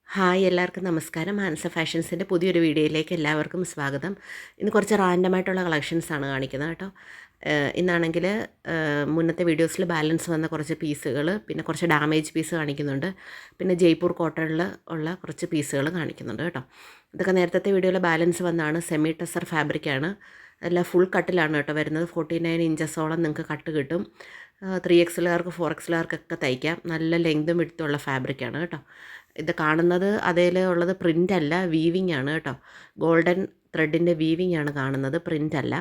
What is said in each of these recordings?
Hi എല്ലാവർക്കും നമസ്കാരം. ഹാൻസ ഫാഷൻസിൻ്റെ പുതിയൊരു വീഡിയോയിലേക്ക് എല്ലാവർക്കും സ്വാഗതം. ഇന്ന് കുറച്ച് റാൻഡമായിട്ടുള്ള കളക്ഷൻസാണ് കാണിക്കുന്നത് കേട്ടോ. ഇന്നാണെങ്കിൽ മുന്നത്തെ വീഡിയോസിൽ ബാലൻസ് വന്ന കുറച്ച് പീസുകൾ, പിന്നെ കുറച്ച് ഡാമേജ് പീസ് കാണിക്കുന്നുണ്ട്, പിന്നെ ജയ്പൂർ കോട്ടണിൽ ഉള്ള കുറച്ച് പീസുകൾ കാണിക്കുന്നുണ്ട് കേട്ടോ. ഇതൊക്കെ നേരത്തെ വീഡിയോയിൽ ബാലൻസ് വന്നാണ്. സെമി ടെസർ ഫാബ്രിക്കാണ്. എല്ലാം ഫുൾ കട്ടിലാണ് കേട്ടോ വരുന്നത്. 49 ഇഞ്ചസോളം നിങ്ങൾക്ക് കട്ട് കിട്ടും. 3XLകാർക്ക് 4XLകാർക്കൊക്കെ തയ്ക്കാം. നല്ല ലെങ്തും വിഡ്ത്തുള്ള ഫാബ്രിക്കാണ് കേട്ടോ. ഇത് കാണുന്നത് അതേൽ ഉള്ളത് പ്രിൻ്റ് അല്ല, വീവിങ് ആണ് കേട്ടോ. ഗോൾഡൻ ത്രെഡിൻ്റെ വീവിങ് ആണ് കാണുന്നത്, പ്രിൻ്റ് അല്ല.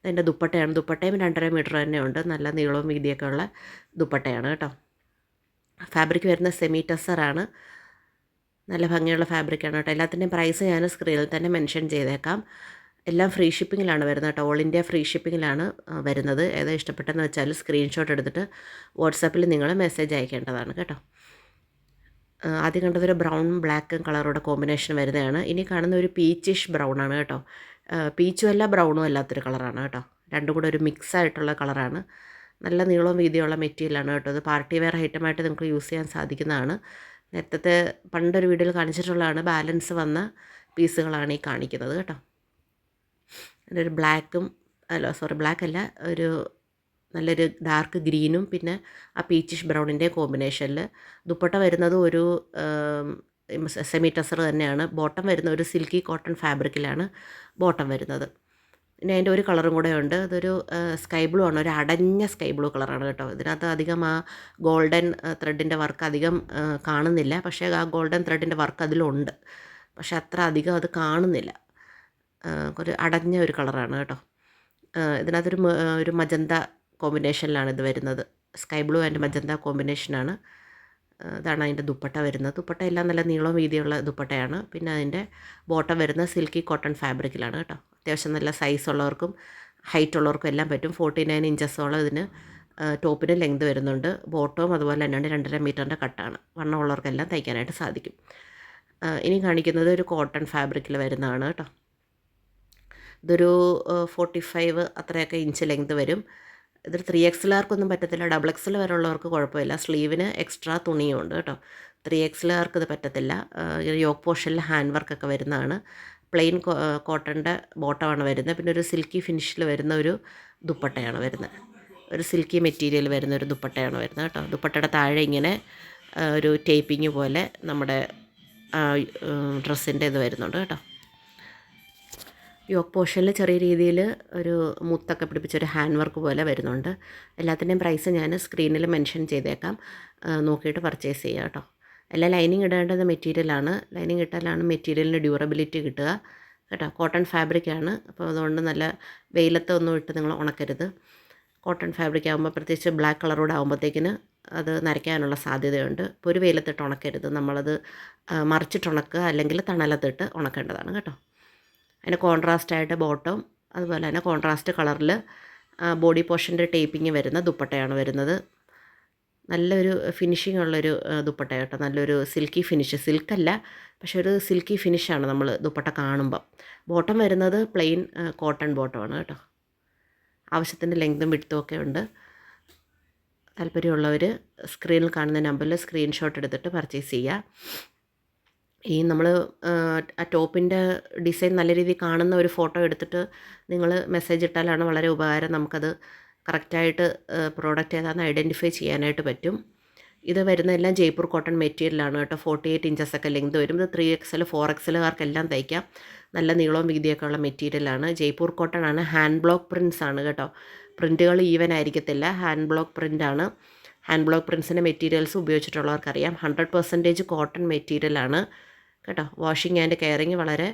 ഇതിൻ്റെ ദുപ്പട്ടയാണ്. ദുപ്പട്ടയും 2.5 മീറ്റർ തന്നെ ഉണ്ട്. നല്ല നീളവും വീതിയൊക്കെ ഉള്ള ദുപ്പട്ടയാണ് കേട്ടോ. ഫാബ്രിക് വരുന്ന സെമി ടെസറാണ്. നല്ല ഭംഗിയുള്ള ഫാബ്രിക്കാണ് കേട്ടോ. എല്ലാത്തിൻ്റെയും പ്രൈസ് ഞാൻ സ്ക്രീനിൽ തന്നെ മെൻഷൻ ചെയ്തേക്കാം. എല്ലാം ഫ്രീ ഷിപ്പിങ്ങിലാണ് വരുന്നത് കേട്ടോ. ഓൾ ഇന്ത്യ ഫ്രീ ഷിപ്പിങ്ങിലാണ് വരുന്നത്. ഏതാ ഇഷ്ടപ്പെട്ടെന്ന് വെച്ചാൽ സ്ക്രീൻഷോട്ട് എടുത്തിട്ട് വാട്സാപ്പിൽ നിങ്ങൾ മെസ്സേജ് അയക്കേണ്ടതാണ് കേട്ടോ. ആദ്യം കണ്ടതൊരു ബ്രൗണും ബ്ലാക്കും കളറോടെ കോമ്പിനേഷൻ വരുന്നതാണ്. ഇനി കാണുന്ന ഒരു പീച്ചിഷ് ബ്രൗൺ ആണ് കേട്ടോ. പീച്ചും അല്ല ബ്രൗണും അല്ലാത്തൊരു കളറാണ് കേട്ടോ. രണ്ടും കൂടെ ഒരു മിക്സ് ആയിട്ടുള്ള കളറാണ്. നല്ല നീളവും വീതിയുള്ള മെറ്റീരിയലാണ് കേട്ടോ. ഇത് പാർട്ടി വെയർ ഐറ്റമായിട്ട് നിങ്ങൾക്ക് യൂസ് ചെയ്യാൻ സാധിക്കുന്നതാണ്. നേരത്തെ പണ്ടൊരു വീഡിയോയിൽ കാണിച്ചിട്ടുള്ളതാണ്. ബാലൻസ് വന്ന പീസുകളാണ് ഈ കാണിക്കുന്നത് കേട്ടോ. ഒരു ബ്ലാക്കും ബ്ലാക്ക് അല്ല, ഒരു നല്ലൊരു ഡാർക്ക് ഗ്രീനും പിന്നെ ആ പീച്ചിഷ് ബ്രൗണിൻ്റെ കോമ്പിനേഷനിൽ. ദുപ്പട്ട വരുന്നത് ഒരു സെമി ടെസർ തന്നെയാണ്. ബോട്ടം വരുന്ന ഒരു സിൽക്കി കോട്ടൺ ഫാബ്രിക്കിലാണ് ബോട്ടം വരുന്നത്. പിന്നെ അതിൻ്റെ ഒരു കളറും കൂടെ ഉണ്ട്. അതൊരു സ്കൈ ബ്ലൂ ആണ്. ഒരു അടഞ്ഞ സ്കൈ ബ്ലൂ കളറാണ് കേട്ടോ. ഇതിനകത്ത് അധികം ആ ഗോൾഡൻ ത്രെഡിൻ്റെ വർക്ക് അധികം കാണുന്നില്ല. പക്ഷേ ആ ഗോൾഡൻ ത്രെഡിൻ്റെ വർക്ക് അതിലുണ്ട്, പക്ഷേ അത്ര അധികം അത് കാണുന്നില്ല. ഒരു അടഞ്ഞ ഒരു കളറാണ് കേട്ടോ. ഇതിനകത്തൊരു ഒരു മജന്ത കോമ്പിനേഷനിലാണ് ഇത് വരുന്നത്. സ്കൈ ബ്ലൂ ആൻഡ് മജന്ത കോമ്പിനേഷനാണ്. ഇതാണ് അതിൻ്റെ ദുപ്പട്ട വരുന്നത്. ദുപ്പട്ട എല്ലാം നല്ല നീളം വീതിയുള്ള ദുപ്പട്ടയാണ്. പിന്നെ അതിൻ്റെ ബോട്ടം വരുന്ന സിൽക്കി കോട്ടൺ ഫാബ്രിക്കിലാണ് കേട്ടോ. അത്യാവശ്യം നല്ല സൈസ് ഉള്ളവർക്കും ഹൈറ്റ് ഉള്ളവർക്കും എല്ലാം പറ്റും. 49 ഇഞ്ചസോളം ഇതിന് ടോപ്പിന് ലെങ്ത് വരുന്നുണ്ട്. ബോട്ടവും അതുപോലെ തന്നെയാണ്. 2.5 മീറ്ററിൻ്റെ കട്ടാണ്. വണ്ണമുള്ളവർക്കെല്ലാം തയ്ക്കാനായിട്ട് സാധിക്കും. ഇനി കാണിക്കുന്നത് ഒരു കോട്ടൺ ഫാബ്രിക്കിൽ വരുന്നതാണ് കേട്ടോ. ഇതൊരു 45 അത്രയൊക്കെ ഇഞ്ച് ലെങ്ത് വരും. ഇതൊരു 3XLകാർക്കൊന്നും പറ്റത്തില്ല. XXL വരെ ഉള്ളവർക്ക് കുഴപ്പമില്ല. സ്ലീവിന് എക്സ്ട്രാ തുണിയും ഉണ്ട് കേട്ടോ. 3XLകാർക്ക് ഇത് പറ്റത്തില്ല. യോക്ക് പോർഷനിൽ ഹാൻഡ് വർക്കൊക്കെ വരുന്നതാണ്. പ്ലെയിൻ കോട്ടൻ്റെ ബോട്ടമാണ് വരുന്നത്. പിന്നെ ഒരു സിൽക്കി ഫിനിഷിൽ വരുന്ന ഒരു ദുപ്പട്ടയാണ് വരുന്നത്. ഒരു സിൽക്കി മെറ്റീരിയൽ വരുന്ന ഒരു ദുപ്പട്ടയാണ് വരുന്നത് കേട്ടോ. ദുപ്പട്ടയുടെ താഴെ ഇങ്ങനെ ഒരു ടേപ്പിങ് പോലെ നമ്മുടെ ഡ്രസ്സിൻ്റെ ഇത് വരുന്നുണ്ട് കേട്ടോ. യോക്ക് പോർഷനിൽ ചെറിയ രീതിയിൽ ഒരു മുത്തൊക്കെ പിടിപ്പിച്ചൊരു ഹാൻഡ് വർക്ക് പോലെ വരുന്നുണ്ട്. എല്ലാത്തിൻ്റെയും പ്രൈസ് ഞാൻ സ്ക്രീനിൽ മെൻഷൻ ചെയ്തേക്കാം. നോക്കിയിട്ട് പർച്ചേസ് ചെയ്യുക കേട്ടോ. എല്ലാം ലൈനിങ് ഇടേണ്ടത് മെറ്റീരിയലാണ്. ലൈനിങ് ഇട്ടാലാണ് മെറ്റീരിയലിന് ഡ്യൂറബിലിറ്റി കിട്ടുക കേട്ടോ. കോട്ടൺ ഫാബ്രിക്കാണ്. അപ്പോൾ അതുകൊണ്ട് നല്ല വെയിലത്തൊന്നും ഇട്ട് നിങ്ങൾ ഉണക്കരുത്. കോട്ടൺ ഫാബ്രിക് ആകുമ്പോൾ പ്രത്യേകിച്ച് ബ്ലാക്ക് കളറോടെ ആകുമ്പോഴത്തേക്കിന് അത് നരയ്ക്കാനുള്ള സാധ്യതയുണ്ട്. ഇപ്പോൾ ഒരു വെയിലത്തിട്ട് ഉണക്കരുത്. നമ്മളത് മറിച്ചിട്ട് ഉണക്കുക, അല്ലെങ്കിൽ തണലത്തിട്ട് ഉണക്കേണ്ടതാണ് കേട്ടോ. അതിന് കോൺട്രാസ്റ്റായിട്ട് ബോട്ടം, അതുപോലെ തന്നെ കോൺട്രാസ്റ്റ് കളറിൽ ബോഡി പോർഷൻ്റെ ടേപ്പിങ് വരുന്ന ദുപ്പട്ടയാണ് വരുന്നത്. നല്ലൊരു ഫിനിഷിംഗ് ഉള്ളൊരു ദുപ്പട്ട കേട്ടോ. നല്ലൊരു സിൽക്കി ഫിനിഷ്. സിൽക്കല്ല, പക്ഷേ ഒരു സിൽക്കി ഫിനിഷാണ് നമ്മൾ ദുപ്പട്ട കാണുമ്പം. ബോട്ടം വരുന്നത് പ്ലെയിൻ കോട്ടൺ ബോട്ടമാണ് കേട്ടോ. ആവശ്യത്തിൻ്റെ ലെങ്തും വിഡ്ത്തും ഒക്കെ ഉണ്ട്. താല്പര്യമുള്ളവർ സ്ക്രീനിൽ കാണുന്ന നമ്പറിൽ സ്ക്രീൻഷോട്ട് എടുത്തിട്ട് പർച്ചേസ് ചെയ്യുക. ഈ നമ്മൾ ആ ടോപ്പിൻ്റെ ഡിസൈൻ നല്ല രീതിയിൽ കാണുന്ന ഒരു ഫോട്ടോ എടുത്തിട്ട് നിങ്ങൾ മെസ്സേജ് ഇട്ടാലാണ് വളരെ ഉപകാരം. നമുക്കത് കറക്റ്റായിട്ട് പ്രോഡക്റ്റ് ഏതാണെന്ന് ഐഡൻറ്റിഫൈ ചെയ്യാനായിട്ട് പറ്റും. ഇത് വരുന്നതെല്ലാം ജയ്പൂർ കോട്ടൺ മെറ്റീരിയലാണ് കേട്ടോ. 48 ഇഞ്ചസൊക്കെ ലെങ്ത് വരും. ഇത് 3XL 4XLകാർക്കെല്ലാം തയ്ക്കാം. നല്ല നീളവും വീതിയൊക്കെ ഉള്ള മെറ്റീരിയലാണ്. ജയ്പൂർ കോട്ടൺ ആണ്. ഹാൻഡ് ബ്ലോക്ക് പ്രിൻസ് ആണ് കേട്ടോ. പ്രിൻറ്റുകൾ ഈവൻ ആയിരിക്കത്തില്ല. ഹാൻഡ് ബ്ലോക്ക് പ്രിൻ്റാണ്. ഹാൻഡ് ബ്ലോക്ക് പ്രിൻസിൻ്റെ മെറ്റീരിയൽസ് ഉപയോഗിച്ചിട്ടുള്ളവർക്കറിയാം. 100% കോട്ടൺ മെറ്റീരിയലാണ് കേട്ടോ. വാഷിംഗ് ആൻഡ് കെയറിങ് വളരെ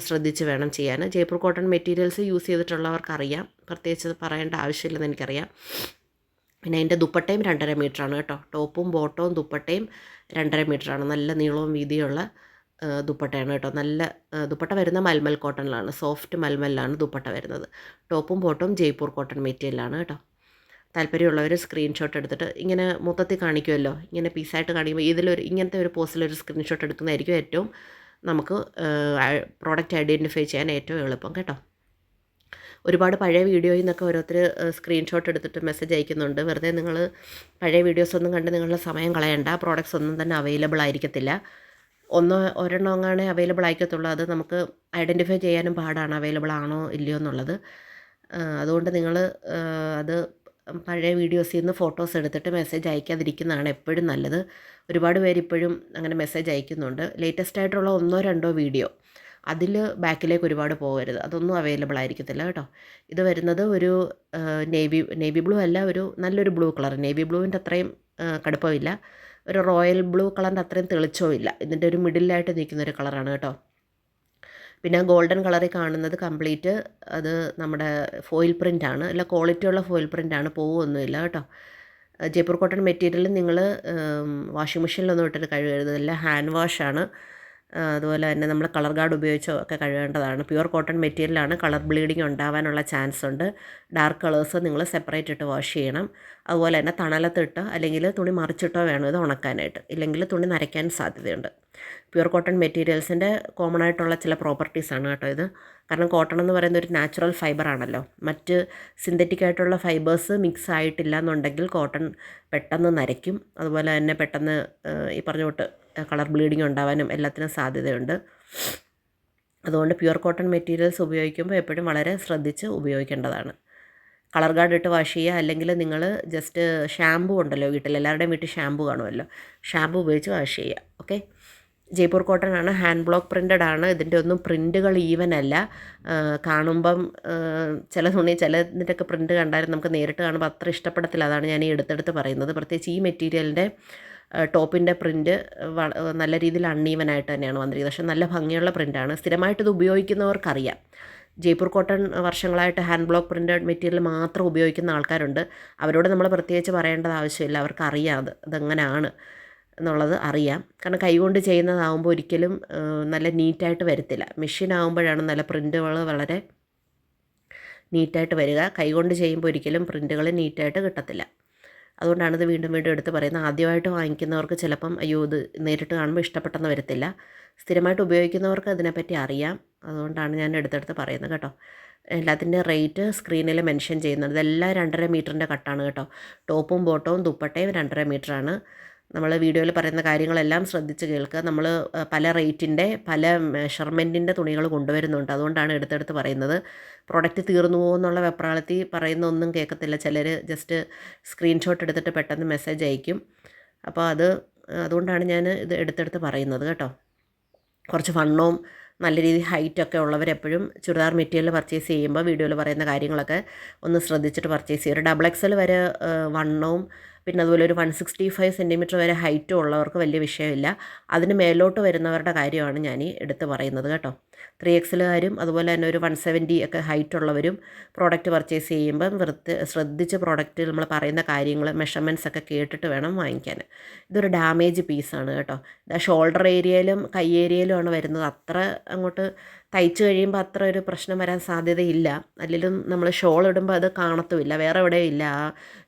ശ്രദ്ധിച്ച് വേണം ചെയ്യാൻ. ജയ്പൂർ കോട്ടൺ മെറ്റീരിയൽസ് യൂസ് ചെയ്തിട്ടുള്ളവർക്കറിയാം. പ്രത്യേകിച്ച് പറയേണ്ട ആവശ്യമില്ലെന്ന് എനിക്കറിയാം. പിന്നെ അതിൻ്റെ ദുപ്പട്ടയും 2.5 മീറ്ററാണ് കേട്ടോ. ടോപ്പും ബോട്ടവും ദുപ്പട്ടയും 2.5 മീറ്ററാണ്. നല്ല നീളവും വീതിയുള്ള ദുപ്പട്ടയാണ് കേട്ടോ. നല്ല ദുപ്പട്ട വരുന്ന മൽമൽ കോട്ടണിലാണ്. സോഫ്റ്റ് മൽമലിലാണ് ദുപ്പട്ട വരുന്നത്. ടോപ്പും ബോട്ടവും ജയ്പൂർ കോട്ടൺ മെറ്റീരിയലാണ് കേട്ടോ. താല്പര്യമുള്ളവർ സ്ക്രീൻഷോട്ട് എടുത്തിട്ട് ഇങ്ങനെ മൊത്തത്തിൽ കാണിക്കുമല്ലോ, ഇങ്ങനെ പീസായിട്ട് കാണിക്കുമ്പോൾ ഇങ്ങനത്തെ ഒരു പോസ്റ്റിലൊരു സ്ക്രീൻഷോട്ട് എടുക്കുന്നതായിരിക്കും ഏറ്റവും നമുക്ക് പ്രോഡക്റ്റ് ഐഡൻറ്റിഫൈ ചെയ്യാൻ ഏറ്റവും എളുപ്പം കേട്ടോ. ഒരുപാട് പഴയ വീഡിയോയിൽ നിന്നൊക്കെ ഓരോരുത്തർ സ്ക്രീൻഷോട്ട് എടുത്തിട്ട് മെസ്സേജ് അയക്കുന്നുണ്ട്. വെറുതെ നിങ്ങൾ പഴയ വീഡിയോസ് ഒന്നും കണ്ട് നിങ്ങളുടെ സമയം കളയണ്ട. പ്രോഡക്റ്റ്സ് ഒന്നും തന്നെ അവൈലബിൾ ആയിരിക്കത്തില്ല. ഒരെണ്ണം അങ്ങാണേ അവൈലബിൾ ആയിക്കത്തുള്ളൂ. അത് നമുക്ക് ഐഡൻറ്റിഫൈ ചെയ്യാനും പാടാണ് അവൈലബിൾ ആണോ ഇല്ലയോ എന്നുള്ളത്. അതുകൊണ്ട് നിങ്ങൾ അത് പഴയ വീഡിയോസിൽ നിന്ന് ഫോട്ടോസ് എടുത്തിട്ട് മെസ്സേജ് അയക്കാതിരിക്കുന്നതാണ് എപ്പോഴും നല്ലത്. ഒരുപാട് പേര് ഇപ്പോഴും അങ്ങനെ മെസ്സേജ് അയക്കുന്നുണ്ട്. ലേറ്റസ്റ്റ് ആയിട്ടുള്ള 1-2 വീഡിയോ അതിൽ ബാക്കിലേക്ക് ഒരുപാട് പോകരുത്. അതൊന്നും അവൈലബിൾ ആയിരിക്കത്തില്ല കേട്ടോ. ഇത് വരുന്നത് ഒരു നേവി ബ്ലൂ അല്ല, ഒരു നല്ലൊരു ബ്ലൂ കളർ. നേവി ബ്ലൂവിൻ്റെ അത്രയും കടുപ്പമില്ല, ഒരു റോയൽ ബ്ലൂ കളറിൻ്റെ അത്രയും തെളിച്ചവും ഇല്ല. ഇതിൻ്റെ ഒരു മിഡിലായിട്ട് നിൽക്കുന്നൊരു കളറാണ് കേട്ടോ. പിന്നെ ഗോൾഡൻ കളറിൽ കാണുന്നത് കംപ്ലീറ്റ് അത് നമ്മുടെ ഫോയിൽ പ്രിൻ്റാണ്. നല്ല ക്വാളിറ്റിയുള്ള ഫോയിൽ പ്രിൻ്റാണ്, പോവുമൊന്നുമില്ല കേട്ടോ. ജയ്പൂർ കോട്ടൺ മെറ്റീരിയൽ നിങ്ങൾ വാഷിംഗ് മെഷീനിലൊന്നും ഇട്ടിട്ട് കഴുകരുത്, എല്ലാം ഹാൻഡ് വാഷാണ്. അതുപോലെ തന്നെ നമ്മൾ കളർ ഗാർഡ് ഉപയോഗിച്ചോ ഒക്കെ കഴുകേണ്ടതാണ്. പ്യുവർ കോട്ടൺ മെറ്റീരിയലാണ്, കളർ ബ്ലീഡിങ് ഉണ്ടാവാനുള്ള ചാൻസ് ഉണ്ട്. ഡാർക്ക് കളേഴ്സ് നിങ്ങൾ സെപ്പറേറ്റ് ഇട്ട് വാഷ് ചെയ്യണം. അതുപോലെ തന്നെ തണലത്തിട്ട് അല്ലെങ്കിൽ തുണി മറിച്ചിട്ടോ വേണം ഇത് ഉണക്കാനായിട്ട്, ഇല്ലെങ്കിൽ തുണി നരയ്ക്കാൻ സാധ്യതയുണ്ട്. പ്യുവർ കോട്ടൺ മെറ്റീരിയൽസിൻ്റെ കോമൺ ആയിട്ടുള്ള ചില പ്രോപ്പർട്ടീസാണ് കേട്ടോ ഇത്. കാരണം കോട്ടൺ എന്ന് പറയുന്ന ഒരു നാച്ചുറൽ ഫൈബറാണല്ലോ. മറ്റ് സിന്തറ്റിക് ആയിട്ടുള്ള ഫൈബേഴ്സ് മിക്സ് ആയിട്ടില്ല എന്നുണ്ടെങ്കിൽ കോട്ടൺ പെട്ടെന്ന് നരയ്ക്കും. അതുപോലെ തന്നെ പെട്ടെന്ന് ഈ പറഞ്ഞ തൊട്ട് കളർ ബ്ലീഡിങ് ഉണ്ടാവാനും എല്ലാത്തിനും സാധ്യതയുണ്ട്. അതുകൊണ്ട് പ്യുവർ കോട്ടൺ മെറ്റീരിയൽസ് ഉപയോഗിക്കുമ്പോൾ എപ്പോഴും വളരെ ശ്രദ്ധിച്ച് ഉപയോഗിക്കേണ്ടതാണ്. കളർ ഗാർഡ് ഇട്ട് വാഷ് ചെയ്യുക, അല്ലെങ്കിൽ നിങ്ങൾ ജസ്റ്റ് ഷാമ്പൂ ഉണ്ടല്ലോ വീട്ടിൽ, എല്ലാവരുടെയും വീട്ടിൽ ഷാമ്പൂ കാണുമല്ലോ, ഷാമ്പൂ ഉപയോഗിച്ച് വാഷ് ചെയ്യുക. ഓക്കെ. ജയ്പൂർ കോട്ടൺ ആണ്, ഹാൻഡ് ബ്ലോക്ക് പ്രിൻ്റഡ് ആണ്. ഇതിൻ്റെ ഒന്നും പ്രിൻറ്റുകൾ ഈവൻ അല്ല. കാണുമ്പം ചില തുണി ചിലതിൻ്റെയൊക്കെ പ്രിൻറ്റ് കണ്ടാലും നമുക്ക് നേരിട്ട് കാണുമ്പോൾ അത്ര ഇഷ്ടപ്പെടത്തില്ല. അതാണ് ഞാൻ ഈ എടുത്തെടുത്ത് പറയുന്നത്. പ്രത്യേകിച്ച് ഈ മെറ്റീരിയലിൻ്റെ ടോപ്പിൻ്റെ പ്രിൻറ്റ് നല്ല രീതിയിൽ അൺഈവനായിട്ട് തന്നെയാണ് വന്നിരിക്കുന്നത്. പക്ഷേ നല്ല ഭംഗിയുള്ള പ്രിൻ്റാണ്. സ്ഥിരമായിട്ട് ഇത് ഉപയോഗിക്കുന്നവർക്കറിയാം. ജയ്പൂർ കോട്ടൺ വർഷങ്ങളായിട്ട് ഹാൻഡ് ബ്ലോക്ക് പ്രിൻ്റഡ് മെറ്റീരിയൽ മാത്രം ഉപയോഗിക്കുന്ന ആൾക്കാരുണ്ട്. അവരോട് നമ്മൾ പ്രത്യേകിച്ച് പറയേണ്ടത് ആവശ്യമില്ല, അവർക്കറിയാം അതെങ്ങനെയാണ് എന്നുള്ളത് അറിയാം. കാരണം കൈകൊണ്ട് ചെയ്യുന്നതാകുമ്പോൾ ഒരിക്കലും നല്ല നീറ്റായിട്ട് വരത്തില്ല. മെഷീൻ ആകുമ്പോഴാണ് നല്ല പ്രിൻറ്റുകൾ വളരെ നീറ്റായിട്ട് വരിക. കൈകൊണ്ട് ചെയ്യുമ്പോൾ ഒരിക്കലും പ്രിൻറ്റുകൾ നീറ്റായിട്ട് കിട്ടത്തില്ല. അതുകൊണ്ടാണ് ഇത് വീണ്ടും വീണ്ടും എടുത്ത് പറയുന്നത്. ആദ്യമായിട്ട് വാങ്ങിക്കുന്നവർക്ക് ചിലപ്പം അയ്യോ ഇത് നേരിട്ട് കാണുമ്പോൾ ഇഷ്ടപ്പെട്ടെന്ന് വരത്തില്ല. സ്ഥിരമായിട്ട് ഉപയോഗിക്കുന്നവർക്ക് അതിനെപ്പറ്റി അറിയാം. അതുകൊണ്ടാണ് ഞാൻ എടുത്തെടുത്ത് പറയുന്നത് കേട്ടോ. എല്ലാത്തിൻ്റെ റേറ്റ് സ്ക്രീനിൽ മെൻഷൻ ചെയ്യുന്നുണ്ട്. ഇതെല്ലാം 2.5 മീറ്ററിൻ്റെ കട്ടാണ് കേട്ടോ. ടോപ്പും ബോട്ടവും ദുപ്പട്ടയും 2.5 മീറ്ററാണ്. നമ്മൾ വീഡിയോയിൽ പറയുന്ന കാര്യങ്ങളെല്ലാം ശ്രദ്ധിച്ച് കേൾക്കുക. നമ്മൾ പല റേറ്റിൻ്റെ പല മെഷർമെൻറ്റിൻ്റെ തുണികൾ കൊണ്ടുവരുന്നുണ്ട്. അതുകൊണ്ടാണ് എടുത്തെടുത്ത് പറയുന്നത്. പ്രോഡക്റ്റ് തീർന്നു പോകുമെന്നുള്ള വെപ്രാളത്തിൽ പറയുന്ന ഒന്നും കേൾക്കത്തില്ല. ചിലർ ജസ്റ്റ് സ്ക്രീൻഷോട്ട് എടുത്തിട്ട് പെട്ടെന്ന് മെസ്സേജ് അയക്കും. അപ്പോൾ അതുകൊണ്ടാണ് ഞാൻ ഇത് എടുത്തെടുത്ത് പറയുന്നത് കേട്ടോ. കുറച്ച് വണ്ണവും നല്ല രീതിയിൽ ഹൈറ്റൊക്കെ ഉള്ളവരെപ്പോഴും ചുരിദാർ മെറ്റീരിയൽ പർച്ചേസ് ചെയ്യുമ്പോൾ വീഡിയോയിൽ പറയുന്ന കാര്യങ്ങളൊക്കെ ഒന്ന് ശ്രദ്ധിച്ചിട്ട് പർച്ചേസ് ചെയ്യും. ഒരു XXL വരെ വണ്ണവും പിന്നെ അതുപോലെ ഒരു 165 സെൻറ്റിമീറ്റർ വരെ ഹൈറ്റും ഉള്ളവർക്ക് വലിയ വിഷയമില്ല. അതിന് മേലോട്ട് വരുന്നവരുടെ കാര്യമാണ് ഞാൻ ഈ എടുത്ത് പറയുന്നത് കേട്ടോ. 3XLകാരും അതുപോലെ തന്നെ ഒരു 170 ഒക്കെ ഹൈറ്റ് ഉള്ളവരും പ്രോഡക്റ്റ് പർച്ചേസ് ചെയ്യുമ്പം ശ്രദ്ധിച്ച് പ്രോഡക്റ്റ് നമ്മൾ പറയുന്ന കാര്യങ്ങൾ മെഷർമെൻറ്റ്സ് ഒക്കെ കേട്ടിട്ട് വേണം വാങ്ങിക്കാൻ. ഇതൊരു ഡാമേജ് പീസാണ് കേട്ടോ. ഷോൾഡർ ഏരിയയിലും കൈ ഏരിയയിലും ആണ് വരുന്നത്. അത്ര അങ്ങോട്ട് തയ്ച്ച് കഴിയുമ്പോൾ അത്ര ഒരു പ്രശ്നം വരാൻ സാധ്യതയില്ല. അല്ലെങ്കിലും നമ്മൾ ഷോൾ ഇടുമ്പോൾ അത് കാണത്തുമില്ല, വേറെ എവിടെയും ഇല്ല. ആ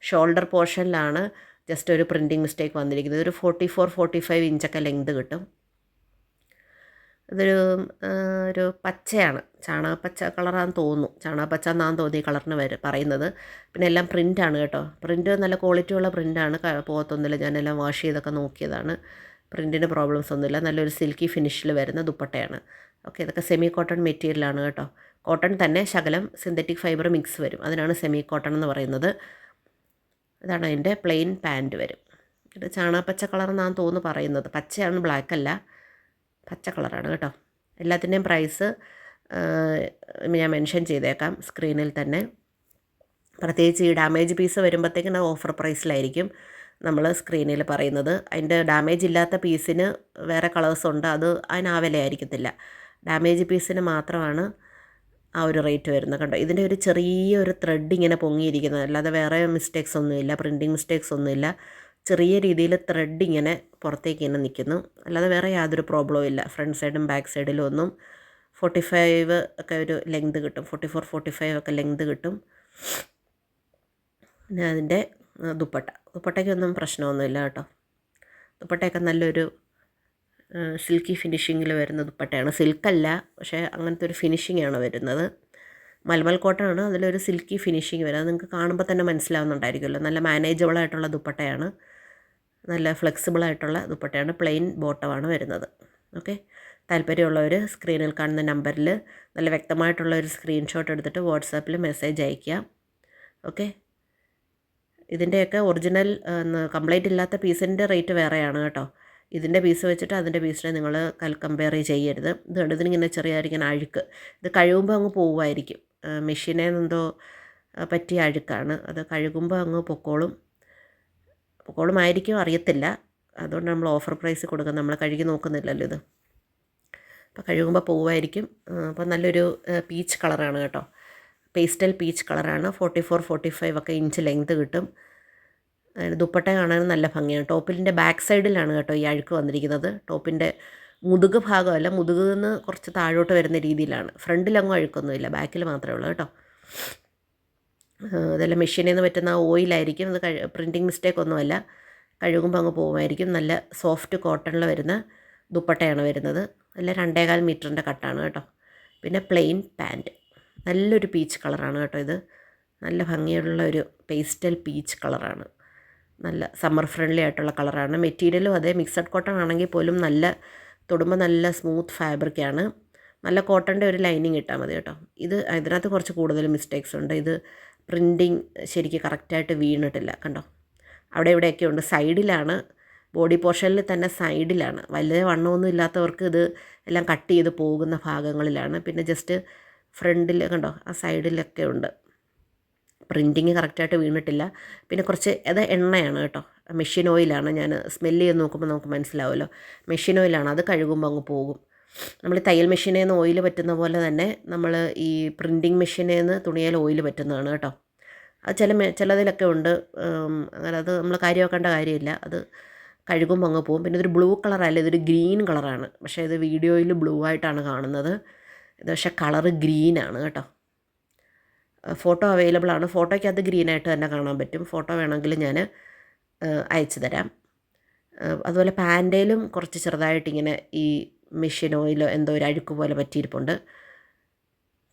ഷോൾഡർ പോർഷനിലാണ് ജസ്റ്റ് ഒരു പ്രിൻറ്റിങ് മിസ്റ്റേക്ക് വന്നിരിക്കുന്നത്. ഒരു 44-45 ഇഞ്ചൊക്കെ ലെങ്ത് കിട്ടും. ഒരു പച്ചയാണ്, ചാണകപ്പച്ച കളറാണെന്ന് തോന്നുന്നു. ചാണകപ്പച്ച എന്നാണ് തോന്നി ഈ കളറിന് പറയുന്നത്. പിന്നെ എല്ലാം പ്രിൻ്റാണ് കേട്ടോ. പ്രിൻ്റ് നല്ല ക്വാളിറ്റിയുള്ള പ്രിൻ്റാണ്, പോകത്തൊന്നുമില്ല. ഞാനെല്ലാം വാഷ് ചെയ്തൊക്കെ നോക്കിയതാണ്. പ്രിൻറ്റിന് പ്രോബ്ലംസ് ഒന്നുമില്ല. നല്ലൊരു സിൽക്കി ഫിനിഷിൽ വരുന്ന ദുപ്പട്ടയാണ്. ഓക്കെ. ഇതൊക്കെ സെമി കോട്ടൺ മെറ്റീരിയലാണ് കേട്ടോ. കോട്ടൺ തന്നെ ശകലം സിന്തറ്റിക് ഫൈബർ മിക്സ് വരും, അതിനാണ് സെമി കോട്ടൺ എന്ന് പറയുന്നത്. ഇതാണ് അതിൻ്റെ പ്ലെയിൻ പാൻറ്റ് വരും. ഇത് ചാണകപ്പച്ച കളറെന്നാണ് തോന്നുന്നു പറയുന്നത്. പച്ചയാണ്, ബ്ലാക്ക് അല്ല, പച്ച കളറാണ് കേട്ടോ. എല്ലാത്തിൻ്റെയും പ്രൈസ് ഞാൻ മെൻഷൻ ചെയ്തേക്കാം സ്ക്രീനിൽ തന്നെ. പ്രത്യേകിച്ച് ഈ ഡാമേജ് പീസ് വരുമ്പോഴത്തേക്കും ഓഫർ പ്രൈസിലായിരിക്കും നമ്മൾ സ്ക്രീനിൽ പറയുന്നത്. അതിൻ്റെ ഡാമേജ് ഇല്ലാത്ത പീസിന് വേറെ കളേഴ്സ് ഉണ്ട്, അതിന് ആ വിലയായിരിക്കത്തില്ല. ഡാമേജ് പീസിന് മാത്രമാണ് ആ ഒരു റേറ്റ് വരുന്നത് കണ്ടോ. ഇതിൻ്റെ ഒരു ചെറിയൊരു ത്രെഡ് ഇങ്ങനെ പൊങ്ങിയിരിക്കുന്നത്, അല്ലാതെ വേറെ മിസ്റ്റേക്സ് ഒന്നുമില്ല, പ്രിൻറ്റിങ് മിസ്റ്റേക്സ് ഒന്നുമില്ല. ചെറിയ രീതിയിൽ ത്രെഡ് ഇങ്ങനെ പുറത്തേക്ക് ഇങ്ങനെ നിൽക്കുന്നു, അല്ലാതെ വേറെ യാതൊരു പ്രോബ്ലവും ഇല്ല. ഫ്രണ്ട് സൈഡും ബാക്ക് സൈഡിലും ഒന്നും 45 ഒക്കെ ഒരു ലെങ്ത് കിട്ടും, 44-45 ഒക്കെ ലെങ്ത് കിട്ടും. പിന്നെ അതിൻ്റെ ദുപ്പട്ടയ്ക്കൊന്നും പ്രശ്നമൊന്നുമില്ല കേട്ടോ. ദുപ്പട്ടയൊക്കെ നല്ലൊരു സിൽക്കി ഫിനിഷിങ്ങിൽ വരുന്ന ദുപ്പട്ടയാണ്. സിൽക്കല്ല, പക്ഷേ അങ്ങനത്തെ ഒരു ഫിനിഷിങ്ങാണ് വരുന്നത്. മൽമൽ കോട്ടനാണ്, അതിലൊരു സിൽക്കി ഫിനിഷിങ് വരും. അത് നിങ്ങൾക്ക് കാണുമ്പോൾ തന്നെ മനസ്സിലാവുന്നുണ്ടായിരിക്കുമല്ലോ. നല്ല മാനേജബിളായിട്ടുള്ള ദുപ്പട്ടയാണ്, നല്ല ഫ്ലെക്സിബിളായിട്ടുള്ള ദുപ്പട്ടയാണ്. പ്ലെയിൻ ബോട്ടമാണ് വരുന്നത്. ഓക്കെ, താല്പര്യമുള്ളവർ സ്ക്രീനിൽ കാണുന്ന നമ്പറിൽ നല്ല വ്യക്തമായിട്ടുള്ള ഒരു സ്ക്രീൻഷോട്ട് എടുത്തിട്ട് വാട്സാപ്പിൽ മെസ്സേജ് അയയ്ക്കുക. ഓക്കെ, ഇതിൻ്റെയൊക്കെ ഒറിജിനൽ കംപ്ലൈൻറ്റ് ഇല്ലാത്ത പീസിൻ്റെ റേറ്റ് വേറെയാണ് കേട്ടോ. ഇതിൻ്റെ പീസ് വെച്ചിട്ട് അതിൻ്റെ പീസിനെ നിങ്ങൾ കമ്പയർ ചെയ്യരുത്. ഇതിനിങ്ങനെ ചെറിയായിരിക്കും അഴുക്ക്. ഇത് കഴുകുമ്പോൾ അങ്ങ് പോവുമായിരിക്കും. മെഷീനെന്തോ പറ്റിയ അഴുക്കാണ്. അത് കഴുകുമ്പോൾ അങ്ങ് പൊക്കോളുമായിരിക്കും, അറിയത്തില്ല. അതുകൊണ്ട് നമ്മൾ ഓഫർ പ്രൈസ് കൊടുക്കുക. നമ്മൾ കഴുകി നോക്കുന്നില്ലല്ലോ ഇത്. അപ്പോൾ കഴുകുമ്പോൾ പോവുമായിരിക്കും. അപ്പോൾ നല്ലൊരു പീച്ച് കളറാണ് കേട്ടോ. പേസ്റ്റൽ പീച്ച് കളറാണ്. 44-45 ഒക്കെ ഇഞ്ച് ലെങ്ത് കിട്ടും. ദുപ്പട്ട കാണാൻ നല്ല ഭംഗിയാണ്. ടോപ്പിൻ്റെ ബാക്ക് സൈഡിലാണ് കേട്ടോ ഈ അഴുക്ക് വന്നിരിക്കുന്നത്. ടോപ്പിൻ്റെ മുതുക് ഭാഗമല്ല, മുതുകിൽ നിന്ന് കുറച്ച് താഴോട്ട് വരുന്ന രീതിയിലാണ്. ഫ്രണ്ടിലങ്ങും അഴുക്കൊന്നുമില്ല, ബാക്കിൽ മാത്രമേ ഉള്ളൂ കേട്ടോ. അതെല്ലാം മെഷീനിൽ നിന്ന് പറ്റുന്ന ഓയിലായിരിക്കും. അത് പ്രിൻറ്റിങ് മിസ്റ്റേക്കൊന്നുമല്ല. കഴുകുമ്പോൾ അങ്ങ് പോകുമായിരിക്കും. നല്ല സോഫ്റ്റ് കോട്ടണിൽ വരുന്ന ദുപ്പട്ടയാണ് വരുന്നത്. നല്ല 2.25 മീറ്ററിൻ്റെ കട്ടാണ് കേട്ടോ. പിന്നെ പ്ലെയിൻ പാൻറ്റ്. നല്ലൊരു പീച്ച് കളറാണ് കേട്ടോ ഇത്. നല്ല ഭംഗിയുള്ള ഒരു പേസ്റ്റൽ പീച്ച് കളറാണ്. നല്ല സമ്മർ ഫ്രണ്ട്ലി ആയിട്ടുള്ള കളറാണ്. മെറ്റീരിയലും അതേ മിക്സഡ് കോട്ടൺ ആണെങ്കിൽ പോലും നല്ല തൊടുമ്പോൾ നല്ല സ്മൂത്ത് ഫാബ്രിക്കാണ്. നല്ല കോട്ടൻ്റെ ഒരു ലൈനിങ് ഇട്ടാൽ മതി കേട്ടോ. ഇതിനകത്ത് കുറച്ച് കൂടുതൽ മിസ്റ്റേക്സ് ഉണ്ട്. ഇത് പ്രിൻറ്റിങ് ശരിക്കും കറക്റ്റായിട്ട് വീണിട്ടില്ല കണ്ടോ. അവിടെ ഇവിടെയൊക്കെ ഉണ്ട്. സൈഡിലാണ്, ബോഡി പോർഷനിൽ തന്നെ സൈഡിലാണ്. വലിയ വണ്ണമൊന്നും ഇല്ലാത്തവർക്ക് ഇത് എല്ലാം കട്ട് ചെയ്ത് പോകുന്ന ഭാഗങ്ങളിലാണ്. പിന്നെ ജസ്റ്റ് ഫ്രണ്ടിൽ കണ്ടോ, ആ സൈഡിലൊക്കെ ഉണ്ട്. പ്രിൻറ്റിങ് കറക്റ്റായിട്ട് വീണിട്ടില്ല. പിന്നെ കുറച്ച് എണ്ണയാണ് കേട്ടോ. മെഷീൻ ഓയിലാണ്. ഞാൻ സ്മെല്ല് ചെയ്ത് നോക്കുമ്പോൾ നമുക്ക് മനസ്സിലാവുമല്ലോ. മെഷീൻ ഓയിലാണ്. അത് കഴുകുമ്പോൾ അങ്ങ് പോകും. നമ്മൾ തയ്യൽ മെഷീനിൽ നിന്ന് ഓയിൽ പറ്റുന്ന പോലെ തന്നെ നമ്മൾ ഈ പ്രിൻറ്റിങ് മെഷീനിൽ നിന്ന് തുണിയിൽ ഓയിൽ പറ്റുന്നതാണ് കേട്ടോ. അത് ചിലതിലൊക്കെ ഉണ്ട്. അങ്ങനെ അത് നമ്മൾ കാര്യമാക്കേണ്ട കാര്യമില്ല. അത് കഴുകുമ്പോൾ അങ്ങ് പോകും. പിന്നെ ഇതൊരു ബ്ലൂ കളറല്ല, ഇതൊരു ഗ്രീൻ കളറാണ്. പക്ഷേ ഇത് വീഡിയോയിൽ ബ്ലൂ ആയിട്ടാണ് കാണുന്നത്. ഇത് പക്ഷേ കളറ് ഗ്രീനാണ് കേട്ടോ. ഫോട്ടോ അവൈലബിൾ ആണ്. ഫോട്ടോയ്ക്കകത്ത് ഗ്രീനായിട്ട് തന്നെ കാണാൻ പറ്റും. ഫോട്ടോ വേണമെങ്കിൽ ഞാൻ അയച്ചു തരാം. അതുപോലെ പാൻറ്റയിലും കുറച്ച് ചെറുതായിട്ടിങ്ങനെ ഈ മെഷീൻ ഓയിലോ എന്തോ ഒരു അഴുക്ക് പോലെ പറ്റിയിരിപ്പുണ്ട്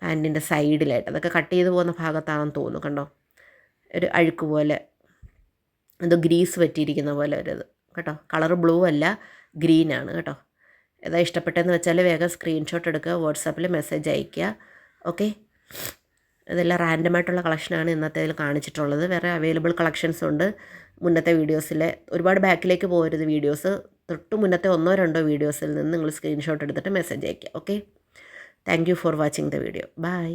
പാൻറ്റിൻ്റെ സൈഡിലായിട്ട്. അതൊക്കെ കട്ട് ചെയ്ത് പോകുന്ന ഭാഗത്താണെന്ന് തോന്നുന്നു. കണ്ടോ, ഒരു അഴുക്ക് പോലെ, എന്തോ ഗ്രീസ് പറ്റിയിരിക്കുന്ന പോലെ ഒരിത് കേട്ടോ. കളറ് ബ്ലൂ അല്ല, ഗ്രീനാണ് കേട്ടോ. ഏതാ ഇഷ്ടപ്പെട്ടതെന്ന് വെച്ചാൽ വേഗം സ്ക്രീൻഷോട്ട് എടുക്കുക, വാട്സാപ്പിൽ മെസ്സേജ് അയയ്ക്കുക. ഓക്കെ, ഇതെല്ലാം റാൻഡമായിട്ടുള്ള കളക്ഷനാണ് ഇന്നത്തേതിൽ കാണിച്ചിട്ടുള്ളത്. വേറെ അവൈലബിൾ കളക്ഷൻസ് ഉണ്ട്. മുന്നത്തെ വീഡിയോസിലെ ഒരുപാട് ബാക്കിലേക്ക് പോകരുത്. വീഡിയോസ് തൊട്ട് മുന്നത്തെ 1-2 വീഡിയോസിൽ നിന്ന് നിങ്ങൾ സ്ക്രീൻഷോട്ട് എടുത്തിട്ട് മെസ്സേജ് അയയ്ക്കുക. Okay, thank you for watching the video. By.